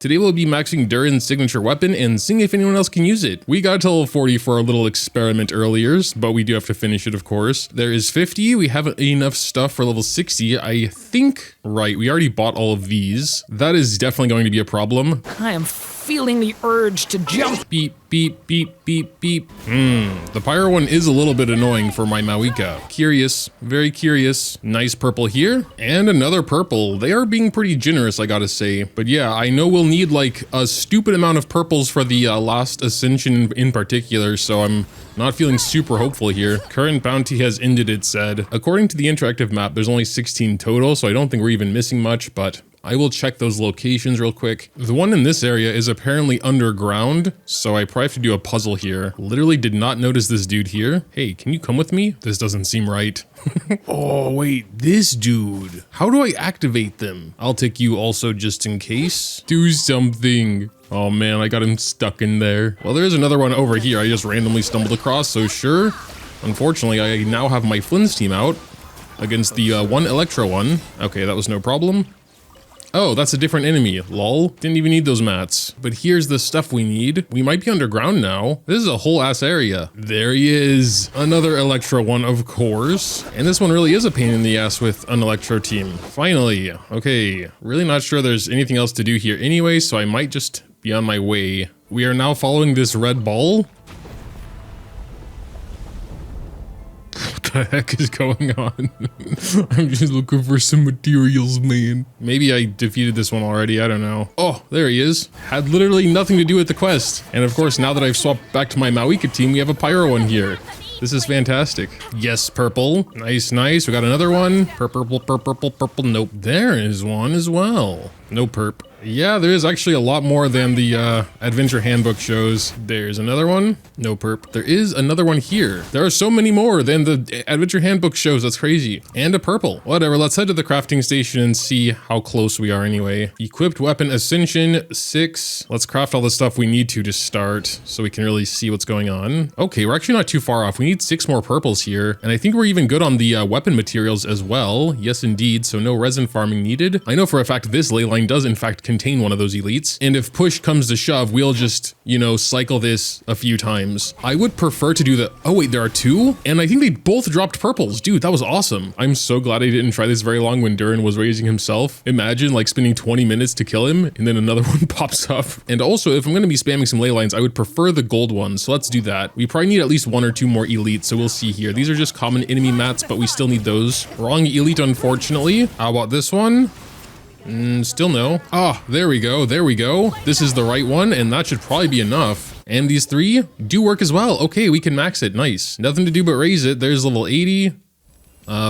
Today we'll be maxing DURIN'S signature weapon and seeing if anyone else can use it. We got to level 40 for a little experiment earlier, but we do have to finish it, of course. There is 50. We have enough stuff for level 60. I think, right, we already bought all of these. That is definitely going to be a problem. I am feeling the urge to jump. Beep, beep, beep, beep, beep. The pyro one is a little bit annoying for my Mawika. Curious, very curious. Nice purple here, and another purple. They are being pretty generous, I gotta say. But yeah, I know we'll need like a stupid amount of purples for the last ascension in particular, so I'm not feeling super hopeful here. Current bounty has ended, it said. According to the interactive map, there's only 16 total, so I don't think we're even missing much, but I will check those locations real quick. The one in this area is apparently underground, so I probably have to do a puzzle here. Literally did not notice this dude here. Hey, can you come with me? This doesn't seem right. Oh, wait, this dude. How do I activate them? I'll take you also just in case. Do something. Oh man, I got him stuck in there. Well, there's another one over here I just randomly stumbled across, so sure. Unfortunately, I now have my Flynn's team out against the one Electro one. Okay, that was no problem. Oh, that's a different enemy. Lol. Didn't even need those mats. But here's the stuff we need. We might be underground now. This is a whole ass area. There he is. Another Electro one, of course. And this one really is a pain in the ass with an Electro team. Finally. Okay. Really not sure there's anything else to do here anyway, so I might just be on my way. We are now following this red ball. What the heck is going on? I'm just looking for some materials, man. Maybe I defeated this one already, I don't know. Oh, there he is. Had literally nothing to do with the quest. And of course, now that I've swapped back to my Mawika team, we have a pyro one here. This is fantastic. Yes, purple. Nice, nice. We got another one. Purple, purple, purple, purple. Nope. There is one as well. No perp. Yeah, there is actually a lot more than the adventure handbook shows. There's another one. No perp. There is another one here. There are so many more than the adventure handbook shows. That's crazy. And a purple. Whatever. Let's head to the crafting station and see how close we are anyway. Equipped weapon ascension 6. Let's craft all the stuff we need to start so we can really see what's going on. Okay, we're actually not too far off. We need 6 more purples here. And I think we're even good on the weapon materials as well. Yes, indeed. So no resin farming needed. I know for a fact this ley line does in fact contain one of those elites, and if push comes to shove, we'll just, you know, cycle this a few times. I would prefer to do the, oh wait, there are 2? And I think they both dropped purples. Dude, that was awesome. I'm so glad I didn't try this very long when DURIN was raising himself. Imagine like spending 20 minutes to kill him, and then another one pops up. And also, if I'm gonna be spamming some ley lines, I would prefer the gold ones, so let's do that. We probably need at least 1 or 2 more elites, so we'll see here. These are just common enemy mats, but we still need those. Wrong elite, unfortunately. How about this one? Still no. Ah, there we go. There we go. This is the right one, and that should probably be enough. And these 3 do work as well. Okay, we can max it. Nice. Nothing to do but raise it. There's level 80.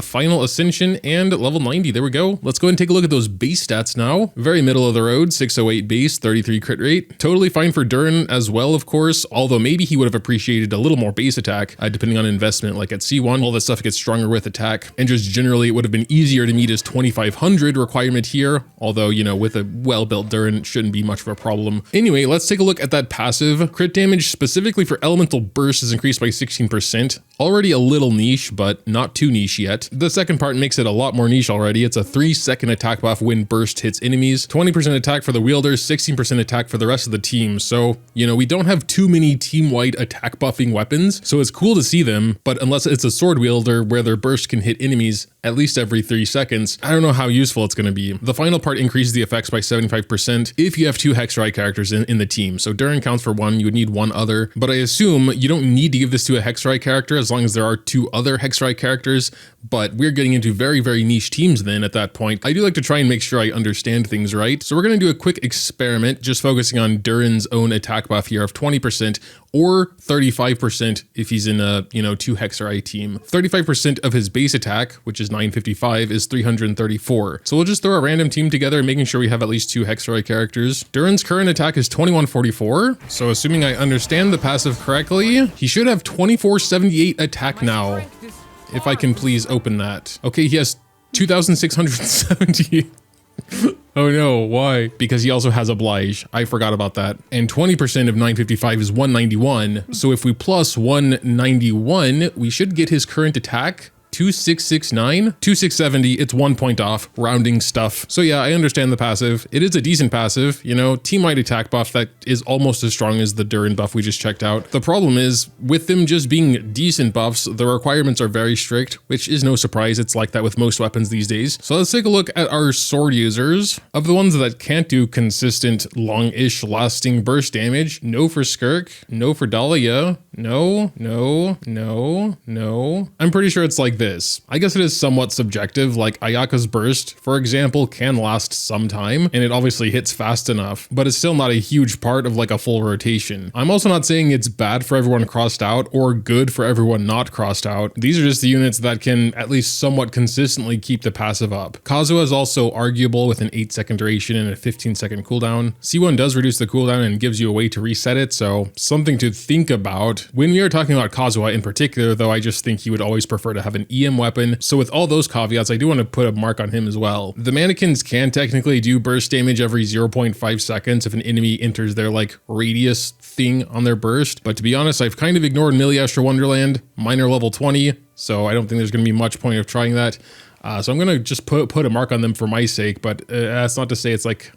Final ascension and level 90. There we go. Let's go ahead and take a look at those base stats now. Very middle of the road, 608 base, 33 crit rate. Totally fine for DURIN as well, of course, although maybe he would have appreciated a little more base attack, depending on investment. Like at C1, all this stuff gets stronger with attack, and just generally it would have been easier to meet his 2500 requirement here, although, you know, with a well-built DURIN, it shouldn't be much of a problem. Anyway, let's take a look at that passive. Crit damage specifically for elemental burst is increased by 16%. Already a little niche, but not too niche yet. The second part makes it a lot more niche already. It's a 3-second attack buff when burst hits enemies, 20% attack for the wielders, 16% attack for the rest of the team. So, you know, we don't have too many team-wide attack buffing weapons, so it's cool to see them, but unless it's a sword wielder where their burst can hit enemies at least every 3 seconds, I don't know how useful it's going to be. The final part increases the effects by 75% if you have 2 Hexrai characters in the team. So DURIN counts for 1, you would need 1 other, but I assume you don't need to give this to a Hexrai character as long as there are 2 other Hexrai characters, but we're getting into very, very niche teams then at that point. I do like to try and make sure I understand things right. So we're going to do a quick experiment, just focusing on DURIN'S own attack buff here of 20% or 35% if he's in a, you know, 2 Hexrai team. 35% of his base attack, which is 955, is 334. So we'll just throw a random team together, making sure we have at least 2 Hexrai characters. DURIN'S current attack is 2144. So assuming I understand the passive correctly, he should have 2478 attack now. If I can please open that. Okay, he has 2,670. Oh no, why? Because he also has Oblige. I forgot about that. And 20% of 955 is 191. So if we plus 191, we should get his current attack 2669, 2670, it's 1 point off, rounding stuff. So yeah, I understand the passive. It is a decent passive, you know, team-wide attack buff that is almost as strong as the Durin buff we just checked out. The problem is, with them just being decent buffs, the requirements are very strict, which is no surprise. It's like that with most weapons these days. So let's take a look at our sword users. Of the ones that can't do consistent, long-ish lasting burst damage, no for Skirk, no for Dahlia, no. I'm pretty sure it's like this. I guess it is somewhat subjective, like Ayaka's burst, for example, can last some time, and it obviously hits fast enough, but it's still not a huge part of like a full rotation. I'm also not saying it's bad for everyone crossed out or good for everyone not crossed out. These are just the units that can at least somewhat consistently keep the passive up. Kazuha is also arguable with an 8-second duration and a 15-second cooldown. C1 does reduce the cooldown and gives you a way to reset it, so something to think about. When we are talking about Kazuha in particular, though, I just think he would always prefer to have an EM weapon. So with all those caveats, I do want to put a mark on him as well. The mannequins can technically do burst damage every 0.5 seconds if an enemy enters their like radius thing on their burst. But to be honest, I've kind of ignored Milliastra Wonderland. Mine are level 20, so I don't think there's going to be much point of trying that. So I'm going to just put a mark on them for my sake, but that's not to say it's like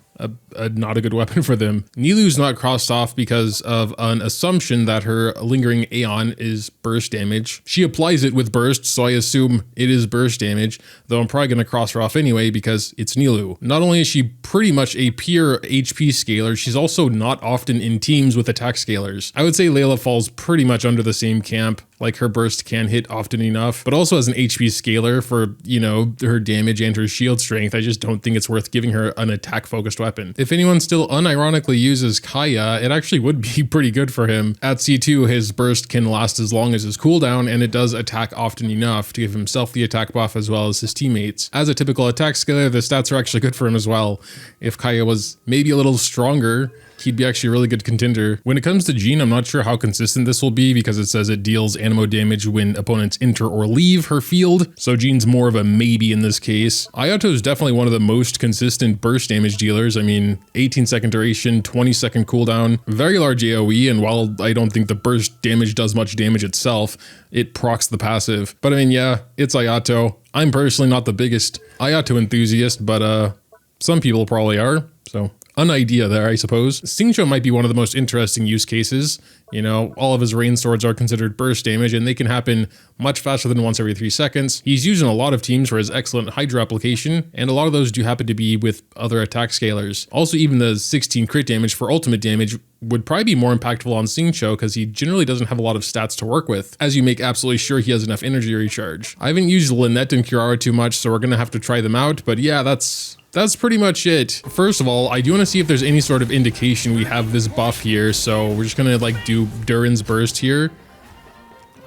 not a good weapon for them. Nilou's not crossed off because of an assumption that her lingering Aeon is burst damage. She applies it with burst, so I assume it is burst damage, though I'm probably going to cross her off anyway because it's Nilou. Not only is she pretty much a pure HP scaler, she's also not often in teams with attack scalers. I would say Layla falls pretty much under the same camp. Like her burst can hit often enough, but also as an HP scaler for, you know, her damage and her shield strength, I just don't think it's worth giving her an attack focused weapon. If anyone still unironically uses Kaya, it actually would be pretty good for him. At C2, his burst can last as long as his cooldown, and it does attack often enough to give himself the attack buff as well as his teammates. As a typical attack scaler, the stats are actually good for him as well. If Kaya was maybe a little stronger, he'd be actually a really good contender. When it comes to Jean, I'm not sure how consistent this will be because it says it deals animo damage when opponents enter or leave her field, so Jean's more of a maybe in this case. Ayato is definitely one of the most consistent burst damage dealers. I mean, 18-second duration, 20-second cooldown, very large AoE, and while I don't think the burst damage does much damage itself, it procs the passive. But I mean, yeah, it's Ayato. I'm personally not the biggest Ayato enthusiast, but some people probably are, so an idea there, I suppose. Xingqiu might be one of the most interesting use cases. You know, all of his rain swords are considered burst damage, and they can happen much faster than once every 3 seconds. He's used in a lot of teams for his excellent Hydra application, and a lot of those do happen to be with other attack scalers. Also, even the 16 crit damage for ultimate damage would probably be more impactful on Xingqiu because he generally doesn't have a lot of stats to work with, as you make absolutely sure he has enough energy recharge. I haven't used Lynette and Kirara too much, so we're gonna have to try them out, but yeah, that's pretty much it. First of all, I do want to see if there's any sort of indication we have this buff here, so we're just gonna like do DURIN'S burst here.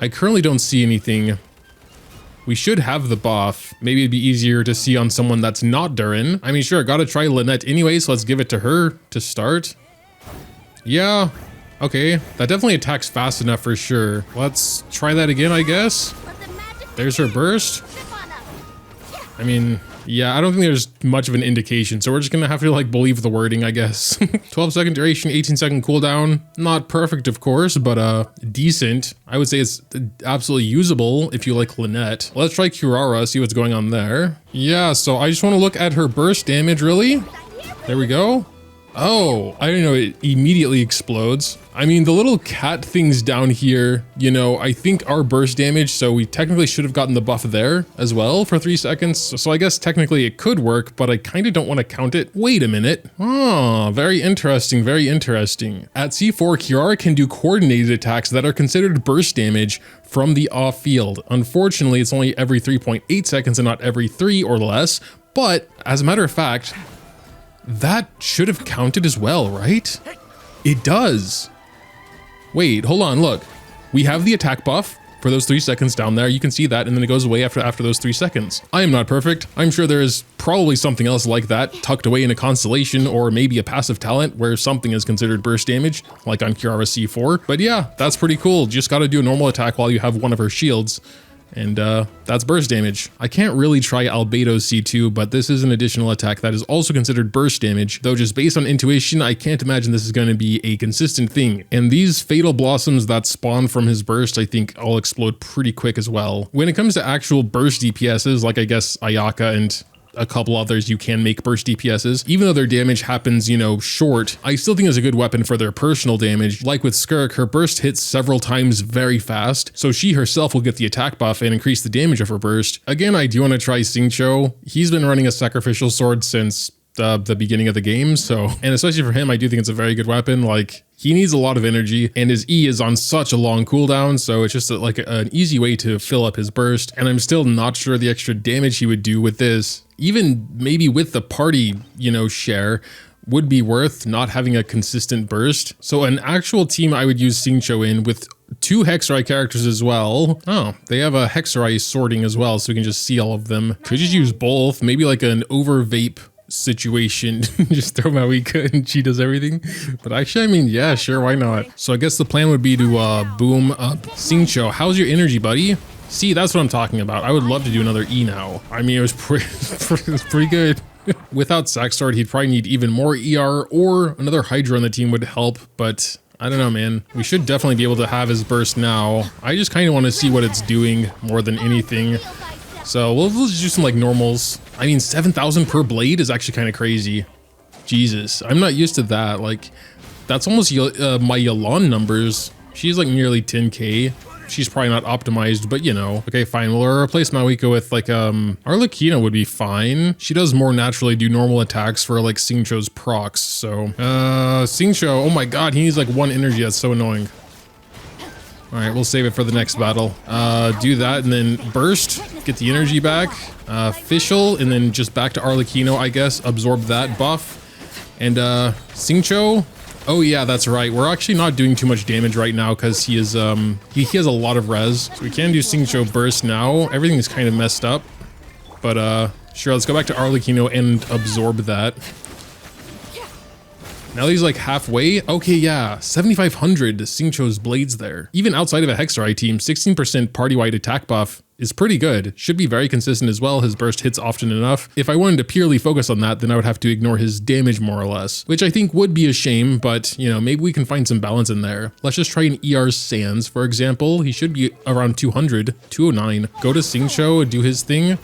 I currently don't see anything. We should have the buff. Maybe it'd be easier to see on someone that's not Durin. I mean, sure, gotta try Lynette anyway, so let's give it to her to start. Yeah, okay, that definitely attacks fast enough for sure. Let's try that again, I guess. There's her burst. I mean, yeah, I don't think there's much of an indication, so we're just gonna have to like believe the wording, I guess. 12-second duration, 18-second cooldown. Not perfect, of course, but decent. I would say it's absolutely usable if you like Lynette. Let's try Kirara, see what's going on there. Yeah, so I just want to look at her burst damage, really. There we go. Oh, I didn't know it immediately explodes. I mean, the little cat things down here, you know, I think are burst damage, so we technically should have gotten the buff there as well for 3 seconds. So I guess technically it could work, but I kind of don't want to count it. Wait a minute. Oh, very interesting, very interesting. At C4, Kirara can do coordinated attacks that are considered burst damage from the off field. Unfortunately, it's only every 3.8 seconds and not every 3 or less, but as a matter of fact, that should have counted as well, right? It does. Wait, hold on, look. We have the attack buff for those 3 seconds down there. You can see that, and then it goes away after those 3 seconds. I am not perfect. I'm sure there is probably something else like that tucked away in a constellation or maybe a passive talent where something is considered burst damage, like on Kirara C4. But yeah, that's pretty cool. Just gotta do a normal attack while you have one of her shields. And that's burst damage. I can't really try Albedo's C2, but this is an additional attack that is also considered burst damage, though just based on intuition, I can't imagine this is going to be a consistent thing. And these fatal blossoms that spawn from his burst, I think all explode pretty quick as well. When it comes to actual burst DPSs, like I guess Ayaka and a couple others, you can make burst DPSs. Even though their damage happens, you know, short, I still think it's a good weapon for their personal damage. Like with Skirk, her burst hits several times very fast, so she herself will get the attack buff and increase the damage of her burst. Again, I do want to try Xingqiu. He's been running a sacrificial sword since the beginning of the game, so, and especially for him, I do think it's a very good weapon. Like, he needs a lot of energy, and his E is on such a long cooldown, so it's just like an easy way to fill up his burst, and I'm still not sure the extra damage he would do with this, even maybe with the party, you know, share, would be worth not having a consistent burst. So an actual team I would use Xingqiu in with 2 Hexerai characters as well. Oh, they have a Hexerai sorting as well, so we can just see all of them. Could just use both, maybe like an over vape situation. Just throw Mawika and she does everything. But actually, I mean, yeah, sure, why not? So I guess the plan would be to boom up Xingqiu. How's your energy, buddy? See, that's what I'm talking about. I would love to do another E now. I mean, it was pretty good. Without Sack Sword, he'd probably need even more ER, or another Hydra on the team would help, but I don't know, man. We should definitely be able to have his burst now. I just kind of want to see what it's doing more than anything. So we'll just do some like normals. I mean, 7,000 per blade is actually kind of crazy. Jesus, I'm not used to that. Like, that's almost my Yelan numbers. She's like nearly 10k. She's probably not optimized, but you know. Okay, fine. We'll replace Mawika with like, Arlecchino would be fine. She does more naturally do normal attacks for like Xingqiu's procs. So, Xingqiu, oh my God, he needs like 1 energy. That's so annoying. All right, we'll save it for the next battle. Do that and then burst, get the energy back. Fischl, and then just back to Arlecchino, I guess. Absorb that buff. And Xingqiu. Oh yeah, that's right. We're actually not doing too much damage right now because he is he has a lot of res. So we can do Xingqiu burst now. Everything is kind of messed up. But sure, let's go back to Arlecchino and absorb that. Now he's like halfway. Okay, yeah, 7,500 Xingqiu's blades there. Even outside of a Hexerai team, 16% party-wide attack buff is pretty good. Should be very consistent as well. His burst hits often enough. If I wanted to purely focus on that, then I would have to ignore his damage more or less, which I think would be a shame, but you know, maybe we can find some balance in there. Let's just try an ER Sands, for example. He should be around 200, 209. Go to Xingqiu, do his thing.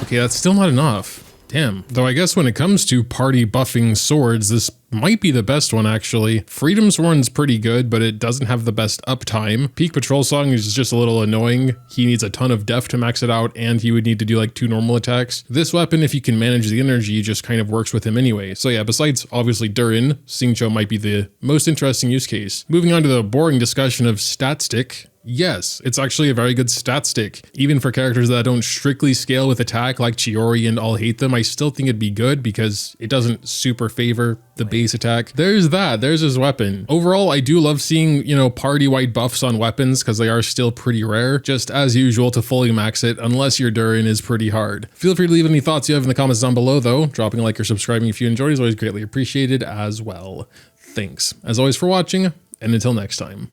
Okay, that's still not enough. Damn. Though I guess when it comes to party buffing swords, this might be the best one actually. Freedom Sworn's pretty good, but it doesn't have the best uptime. Peak Patrol Song is just a little annoying. He needs a ton of def to max it out, and he would need to do like 2 normal attacks. This weapon, if you can manage the energy, just kind of works with him anyway. So yeah, besides obviously Durin, Xingqiu might be the most interesting use case. Moving on to the boring discussion of stat stick. Yes, it's actually a very good stat stick. Even for characters that don't strictly scale with attack like Chiori and all hate them, I still think it'd be good because it doesn't super favor the base attack. There's that, there's his weapon. Overall, I do love seeing, you know, party-wide buffs on weapons because they are still pretty rare. Just as usual, to fully max it, unless your Durin is pretty hard. Feel free to leave any thoughts you have in the comments down below though. Dropping a like or subscribing if you enjoyed is always greatly appreciated as well. Thanks, as always, for watching, and until next time.